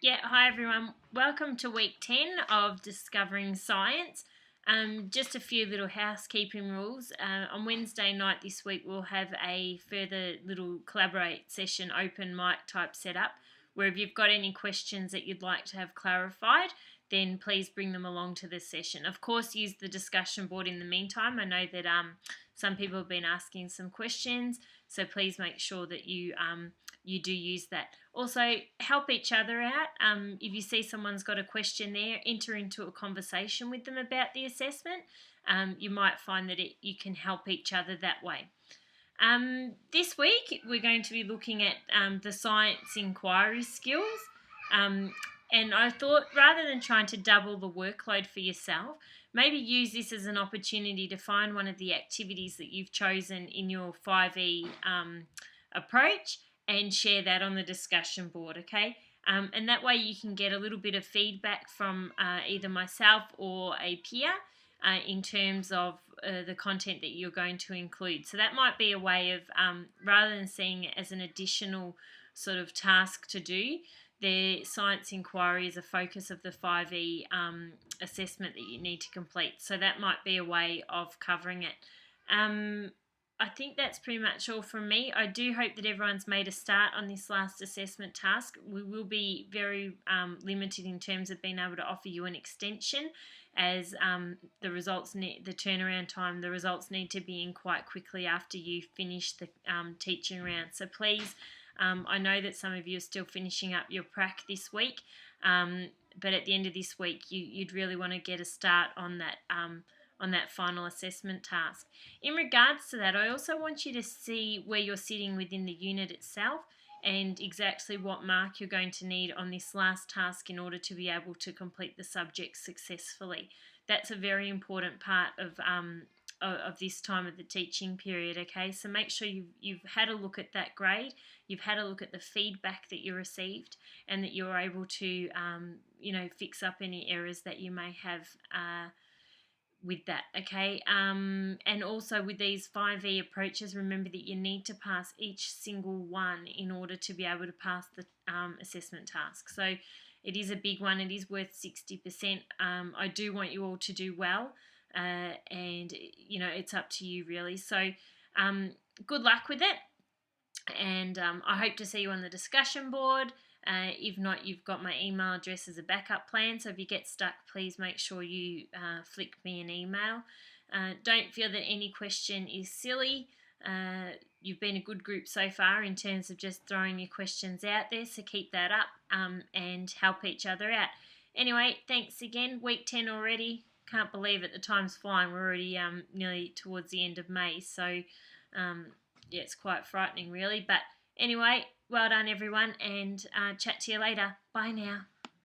Yeah, hi everyone. Welcome to week 10 of Discovering Science. Just a few little housekeeping rules. On Wednesday night this week, we'll have a further little collaborate session, open mic type setup, where if you've got any questions that you'd like to have clarified, then please bring them along to this session. Of course, use the discussion board in the meantime. I know that some people have been asking some questions, so please make sure that you do use that. Also, help each other out. If you see someone's got a question there, enter into a conversation with them about the assessment. You might find that you can help each other that way. This week, we're going to be looking at the science inquiry skills. And I thought rather than trying to double the workload for yourself, maybe use this as an opportunity to find one of the activities that you've chosen in your 5E approach and share that on the discussion board, okay? And that way you can get a little bit of feedback from either myself or a peer in terms of the content that you're going to include. So that might be a way of, rather than seeing it as an additional sort of task to do, the science inquiry is a focus of the 5E assessment that you need to complete. So that might be a way of covering it. I think that's pretty much all from me. I do hope that everyone's made a start on this last assessment task. We will be very limited in terms of being able to offer you an extension, as the turnaround time, the results need to be in quite quickly after you finish the teaching round. So please, I know that some of you are still finishing up your prac this week, but at the end of this week, you'd really want to get a start on that final assessment task. In regards to that, I also want you to see where you're sitting within the unit itself and exactly what mark you're going to need on this last task in order to be able to complete the subject successfully. That's a very important part of this time of the teaching period, okay? So make sure you've had a look at that grade, you've had a look at the feedback that you received, and that you're able to, fix up any errors that you may have with that, okay? And also with these 5E approaches, remember that you need to pass each single one in order to be able to pass the assessment task. So it is a big one. It is worth 60%. I do want you all to do well, and it's up to you really. So good luck with it, and I hope to see you on the discussion board. If not, you've got my email address as a backup plan, so if you get stuck, please make sure you flick me an email. Don't feel that any question is silly. You've been a good group so far in terms of just throwing your questions out there, so keep that up and help each other out. Anyway, thanks again. Week 10 already. Can't believe it, the time's flying. We're already nearly towards the end of May, so it's quite frightening really. But anyway, well done everyone, and chat to you later. Bye now.